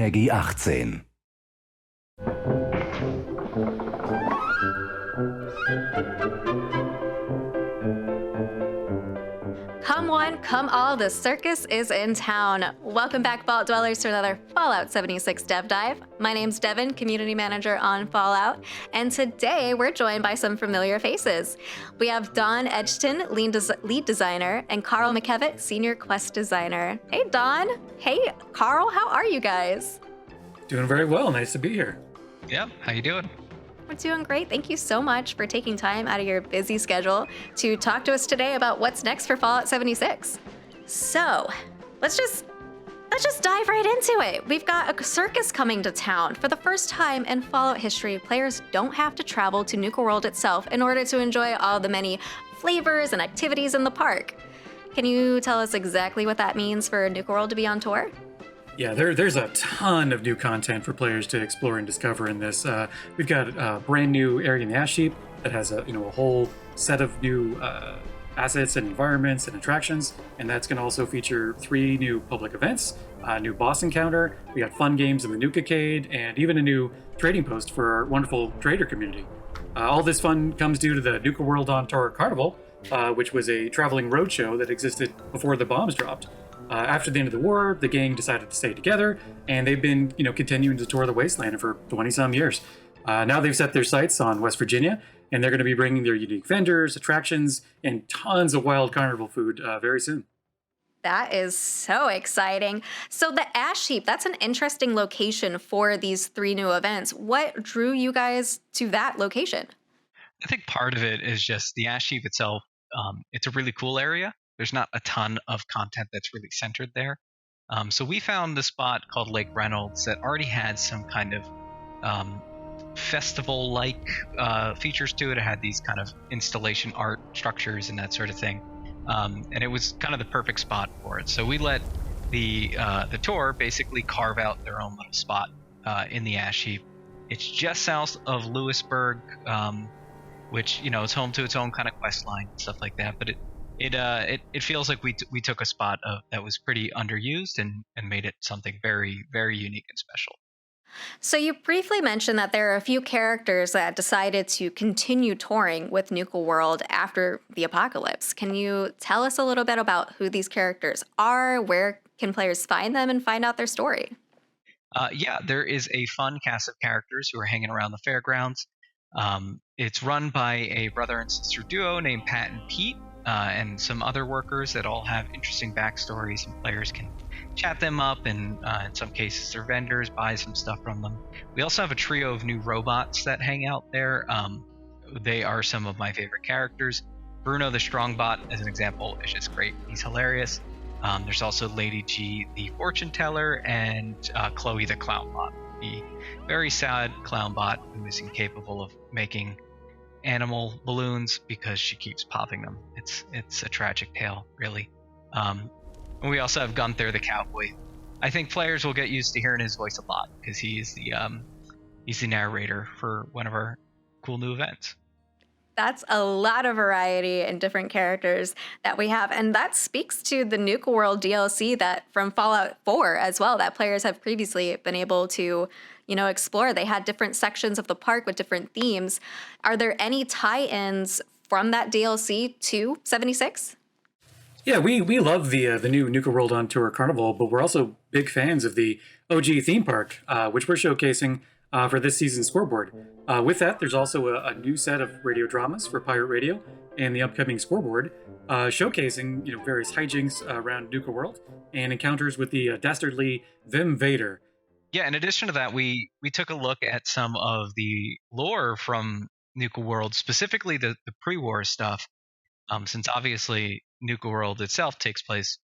Peggy 18. Come one, come all, the circus is in town. Welcome back, Vault Dwellers, to another Fallout 76 Dev Dive. My name's Devin, Community Manager on Fallout, and today we're joined by some familiar faces. We have Don Edgton, lead designer, and Carl McKevitt, Senior Quest Designer. Hey, Don. Hey, Carl, how are you guys? Doing very well, nice to be here. Yeah, how you doing? We're doing great. Thank you so much for taking time out of your busy schedule to talk to us today about what's next for Fallout 76. So, let's just dive right into it. We've got a circus coming to town. For the first time in Fallout history, players don't have to travel to Nuka-World itself in order to enjoy all the many flavors and activities in the park. Can you tell us exactly what that means for Nuka-World to be on tour? Yeah, there's a ton of new content for players to explore and discover in this. We've got a brand new area in the Ash Heap that has a whole set of new assets and environments and attractions, and that's going to also feature 3 new public events, a new boss encounter. We got fun games in the Nuka-Cade, and even a new trading post for our wonderful trader community. All this fun comes due to the Nuka-World On Tour Carnival, which was a traveling roadshow that existed before the bombs dropped. After the end of the war, the gang decided to stay together, and they've been, continuing to tour the wasteland for 20-some years. Now they've set their sights on West Virginia, and they're going to be bringing their unique vendors, attractions, and tons of wild carnival food very soon. That is so exciting. So the Ash Heap, that's an interesting location for these 3 new events. What drew you guys to that location? I think part of it is just the Ash Heap itself. It's a really cool area. There's not a ton of content that's really centered there. So we found the spot called Lake Reynolds that already had some kind of festival-like features to it. It had these kind of installation art structures and that sort of thing. And it was kind of the perfect spot for it. So we let the tour basically carve out their own little spot in the Ash Heap. It's just south of Lewisburg, which, is home to its own kind of quest line and stuff like that. But it feels like we took a spot that was pretty underused and made it something very, very unique and special. So you briefly mentioned that there are a few characters that decided to continue touring with Nuka-World after the apocalypse. Can you tell us a little bit about who these characters are? Where can players find them and find out their story? Yeah, there is a fun cast of characters who are hanging around the fairgrounds. It's run by a brother and sister duo named Pat and Pete. And some other workers that all have interesting backstories, and players can chat them up, and in some cases they're vendors, buy some stuff from them. We also have a trio of new robots that hang out there. They are some of my favorite characters. Bruno the Strongbot, as an example, is just great. He's hilarious. There's also Lady G, the fortune teller, and Chloe the Clownbot, the very sad clownbot who is incapable of making animal balloons because she keeps popping them. It's a tragic tale, really. And we also have Gunther the cowboy. I think players will get used to hearing his voice a lot because he's the narrator for one of our cool new events. That's a lot of variety and different characters that we have. And that speaks to the Nuka-World DLC that from Fallout 4 as well, that players have previously been able to, explore. They had different sections of the park with different themes. Are there any tie-ins from that DLC to 76? Yeah, we love the new Nuka-World On Tour Carnival, but we're also big fans of the OG theme park, which we're showcasing for this season's scoreboard. With that, there's also a new set of radio dramas for Pirate Radio and the upcoming scoreboard, showcasing various hijinks around Nuka-World and encounters with the dastardly Vim Vader. Yeah, in addition to that, we took a look at some of the lore from Nuka-World, specifically the pre-war stuff, since obviously Nuka-World itself takes place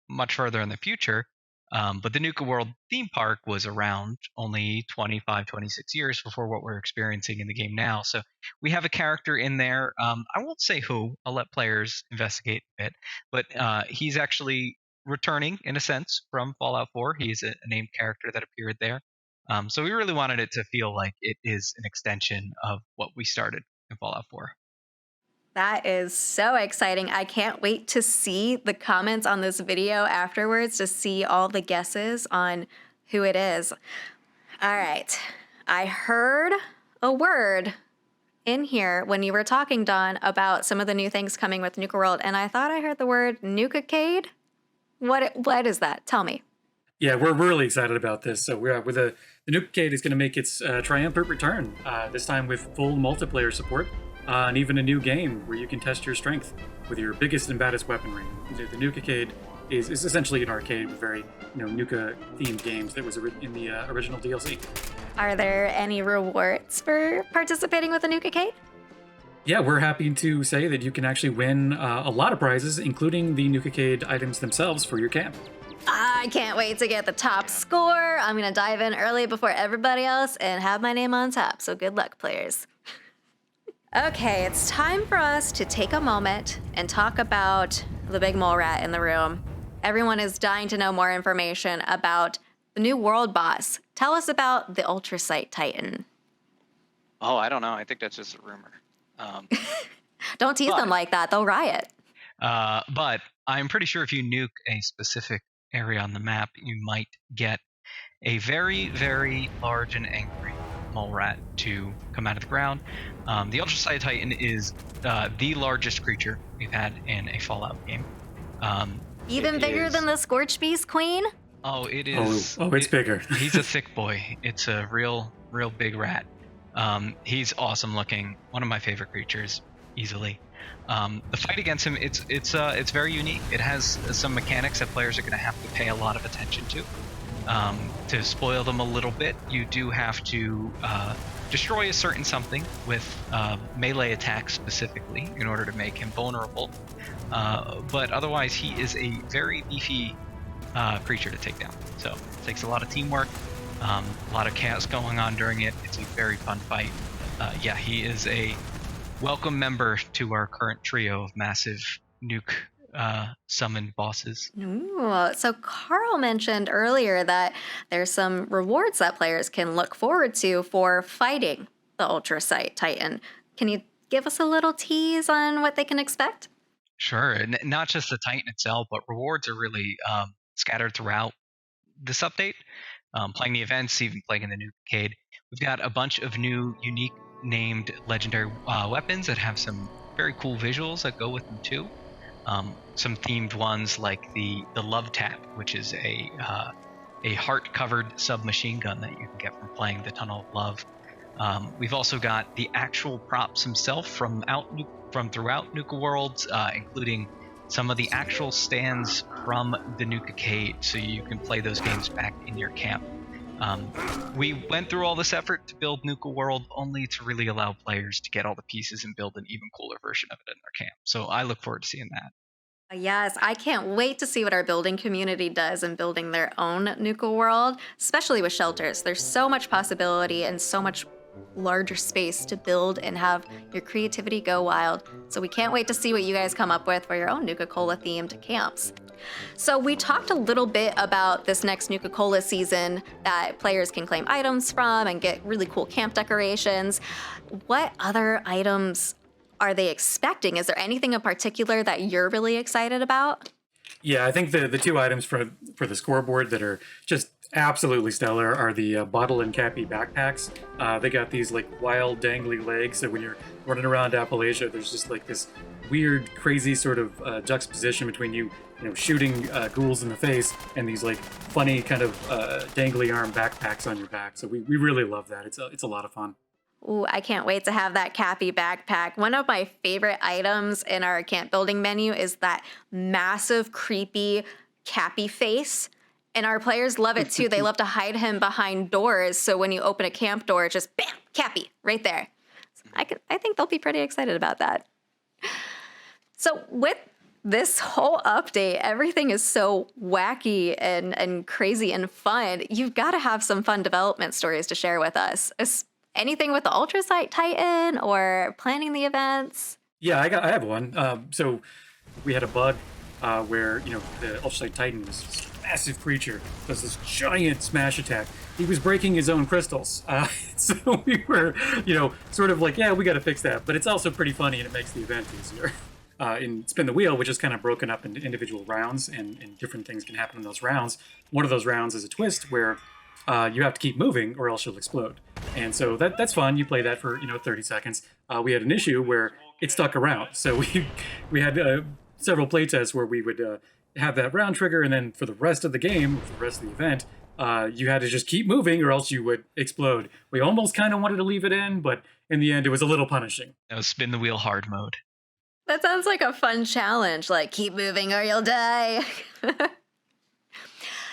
much further in the future. But the Nuka-World theme park was around only 25, 26 years before what we're experiencing in the game now. So we have a character in there. I won't say who. I'll let players investigate a bit. But he's actually returning, in a sense, from Fallout 4. He's a named character that appeared there. So we really wanted it to feel like it is an extension of what we started in Fallout 4. That is so exciting. I can't wait to see the comments on this video afterwards to see all the guesses on who it is. All right. I heard a word in here when you were talking, Don, about some of the new things coming with Nuka-World, and I thought I heard the word Nuka-Cade. What is that? Tell me. Yeah, we're really excited about this. So we're with the Nuka-Cade is going to make its triumphant return. This time with full multiplayer support, and even a new game where you can test your strength with your biggest and baddest weaponry. The Nuka-Cade is essentially an arcade with very Nuka-themed games that was in the original DLC. Are there any rewards for participating with the Nuka-Cade? Yeah, we're happy to say that you can actually win a lot of prizes, including the Nuka-Cade items themselves for your camp. I can't wait to get the top score. I'm going to dive in early before everybody else and have my name on top. So good luck, players. Okay, it's time for us to take a moment and talk about the big mole rat in the room. Everyone is dying to know more information about the new world boss. Tell us about the Ultrasight Titan. Oh, I don't know. I think that's just a rumor. Don't tease them like that. They'll riot. But I'm pretty sure if you nuke a specific area on the map, you might get a very, very large and angry mole rat to come out of the ground. The Ultrasight Titan is the largest creature we've had in a Fallout game. Even bigger than the Scorched Beast Queen? Oh, it is. Oh, it's bigger. He's a thick boy. It's a real big rat. He's awesome looking. One of my favorite creatures, easily. The fight against him, it's very unique. It has some mechanics that players are going to have to pay a lot of attention to. To spoil them a little bit, you do have to destroy a certain something with melee attacks specifically in order to make him vulnerable. But otherwise, he is a very beefy creature to take down. So it takes a lot of teamwork, a lot of chaos going on during it. It's a very fun fight. Yeah, he is a welcome member to our current trio of massive nuke summoned bosses. Ooh, so Carl mentioned earlier that there's some rewards that players can look forward to for fighting the Ultrasight Titan. Can you give us a little tease on what they can expect? Sure, and not just the Titan itself, but rewards are really scattered throughout this update. Playing the events, even playing in the Nuka-Cade. We've got a bunch of new, unique named legendary weapons that have some very cool visuals that go with them too. Some themed ones like the Love Tap, which is a heart-covered submachine gun that you can get from playing the Tunnel of Love. We've also got the actual props himself from throughout Nuka-World, including some of the actual stands from the Nuka-Cade, so you can play those games back in your camp. We went through all this effort to build Nuka-World only to really allow players to get all the pieces and build an even cooler version of it in their camp. So I look forward to seeing that. Yes, I can't wait to see what our building community does in building their own Nuka-World, especially with shelters. There's so much possibility and so much larger space to build and have your creativity go wild. So we can't wait to see what you guys come up with for your own Nuka-Cola themed camps. So we talked a little bit about this next Nuka-Cola season that players can claim items from and get really cool camp decorations. What other items are they expecting? Is there anything in particular that you're really excited about? Yeah, I think the two items for the scoreboard that are just absolutely stellar are the bottle and cappy backpacks. They got these like wild dangly legs, so when you're running around Appalachia, there's just like this weird, crazy sort of juxtaposition between you shooting ghouls in the face and these like funny kind of dangly arm backpacks on your back. So we really love that. It's a lot of fun. Ooh, I can't wait to have that Cappy backpack. One of my favorite items in our camp building menu is that massive, creepy Cappy face. And our players love it too. They love to hide him behind doors. So when you open a camp door, it's just bam, Cappy right there. So I think they'll be pretty excited about that. So with this whole update, everything is so wacky and crazy and fun. You've got to have some fun development stories to share with us. Anything with the Ultrasight Titan or planning the events? Yeah, I have one. So we had a bug where the Ultrasight Titan was this massive creature, does this giant smash attack. He was breaking his own crystals. So we were, sort of like, yeah, we got to fix that. But it's also pretty funny and it makes the event easier. In Spin the Wheel, which is kind of broken up into individual rounds and different things can happen in those rounds. One of those rounds is a twist where you have to keep moving or else you'll explode. And so that's fun. You play that for 30 seconds. We had an issue where it stuck around, so we had several playtests where we would have that round trigger, and then for the rest of the game, for the rest of the event, you had to just keep moving or else you would explode. We almost kind of wanted to leave it in, but in the end, it was a little punishing. That was spin the wheel hard mode. That sounds like a fun challenge, like keep moving or you'll die.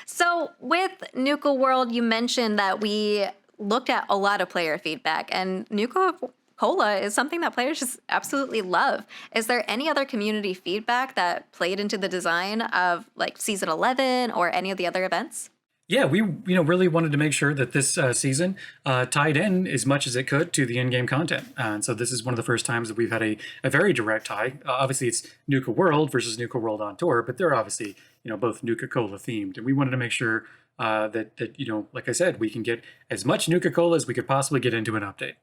So with Nuka-World, you mentioned that we looked at a lot of player feedback, and Nuka-Cola is something that players just absolutely love. Is there any other community feedback that played into the design of like season 11 or any of the other events? Yeah, we really wanted to make sure that this season tied in as much as it could to the in-game content. And so this is one of the first times that we've had a very direct tie. Obviously, it's Nuka-World versus Nuka-World On Tour, but they're obviously both Nuka-Cola themed. And we wanted to make sure that like I said, we can get as much Nuka-Cola as we could possibly get into an update.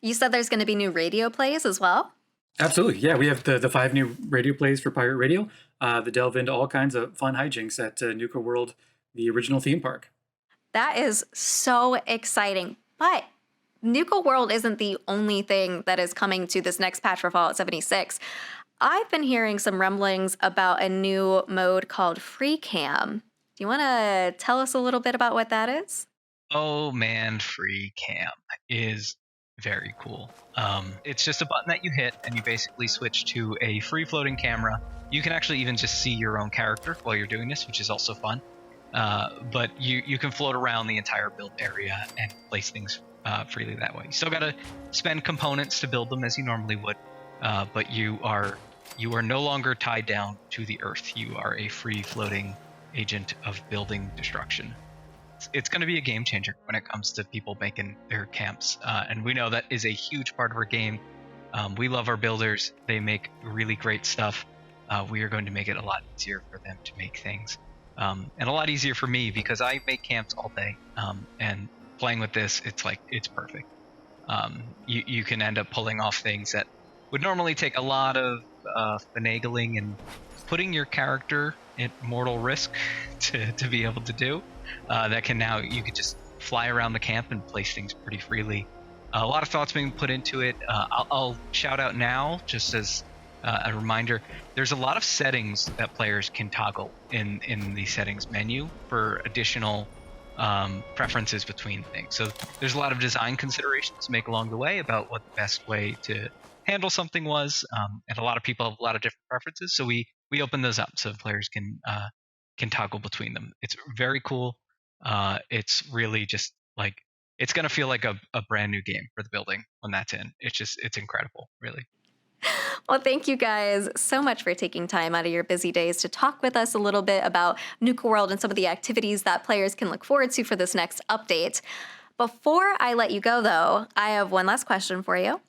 You said there's going to be new radio plays as well? Absolutely. Yeah, we have the 5 new radio plays for Pirate Radio that delve into all kinds of fun hijinks at Nuka-World, the original theme park. That is so exciting. But Nuka-World isn't the only thing that is coming to this next patch for Fallout 76. I've been hearing some rumblings about a new mode called Freie Kamera. Do you want to tell us a little bit about what that is? Oh man, Freie Kamera is very cool. It's just a button that you hit and you basically switch to a free floating camera. You can actually even just see your own character while you're doing this, which is also fun. But you can float around the entire build area and place things freely that way. You still got to spend components to build them as you normally would, but you are no longer tied down to the earth. You are a free floating agent of building destruction. It's going to be a game changer when it comes to people making their camps, and we know that is a huge part of our game. We love our builders. They make really great stuff. We are going to make it a lot easier for them to make things. And a lot easier for me because I make camps all day, and playing with this, it's perfect. You can end up pulling off things that would normally take a lot of finagling and putting your character at mortal risk to be able to do. That can now, you could just fly around the camp and place things pretty freely. A lot of thoughts being put into it. I'll shout out now, just as a reminder, there's a lot of settings that players can toggle in the settings menu for additional preferences between things. So there's a lot of design considerations to make along the way about what the best way to handle something was, and a lot of people have a lot of different preferences. So we open those up so players can toggle between them. It's very cool. It's really just like, it's going to feel like a brand new game for the building when that's in. It's incredible, really. Well, thank you guys so much for taking time out of your busy days to talk with us a little bit about Nuka-World and some of the activities that players can look forward to for this next update. Before I let you go, though, I have one last question for you.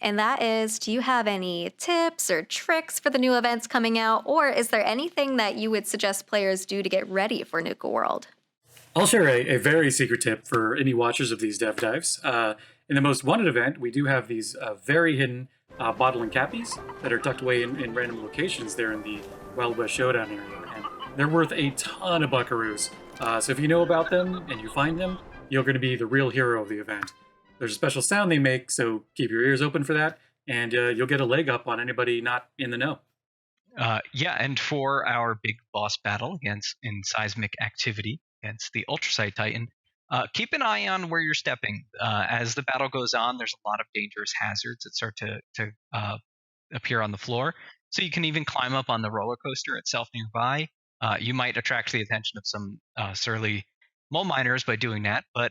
And that is, do you have any tips or tricks for the new events coming out? Or is there anything that you would suggest players do to get ready for Nuka-World? I'll share a very secret tip for any watchers of these dev dives. In the Most Wanted event, we do have these very hidden bottle and cappies that are tucked away in random locations there in the Wild West Showdown area. And they're worth a ton of buckaroos. So if you know about them and you find them, you're going to be the real hero of the event. There's a special sound they make, so keep your ears open for that, and you'll get a leg up on anybody not in the know. Yeah, and for our big boss battle in seismic activity against the Ultrasight Titan, keep an eye on where you're stepping. As the battle goes on, there's a lot of dangerous hazards that start to appear on the floor. So you can even climb up on the roller coaster itself nearby. You might attract the attention of some surly mole miners by doing that, but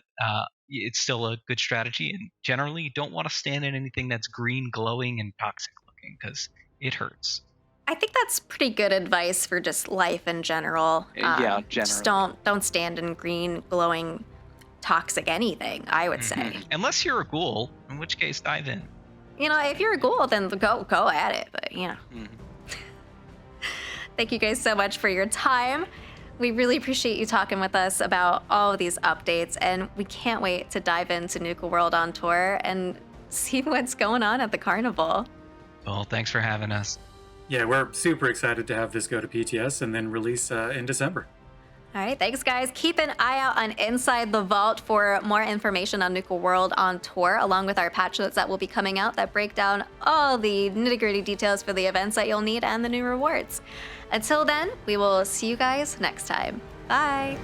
it's still a good strategy. And generally, you don't want to stand in anything that's green, glowing, and toxic looking because it hurts. I think that's pretty good advice for just life in general. Yeah, generally. Just don't stand in green, glowing, toxic anything, I would say. Unless you're a ghoul, in which case dive in. If you're a ghoul, then go at it. But Thank you guys so much for your time. We really appreciate you talking with us about all of these updates, and we can't wait to dive into Nuka-World On Tour and see what's going on at the carnival. Well, thanks for having us. Yeah, we're super excited to have this go to PTS and then release in December. All right, thanks, guys. Keep an eye out on Inside the Vault for more information on Nuka-World on Tour, along with our patch notes that will be coming out that break down all the nitty-gritty details for the events that you'll need and the new rewards. Until then, we will see you guys next time. Bye.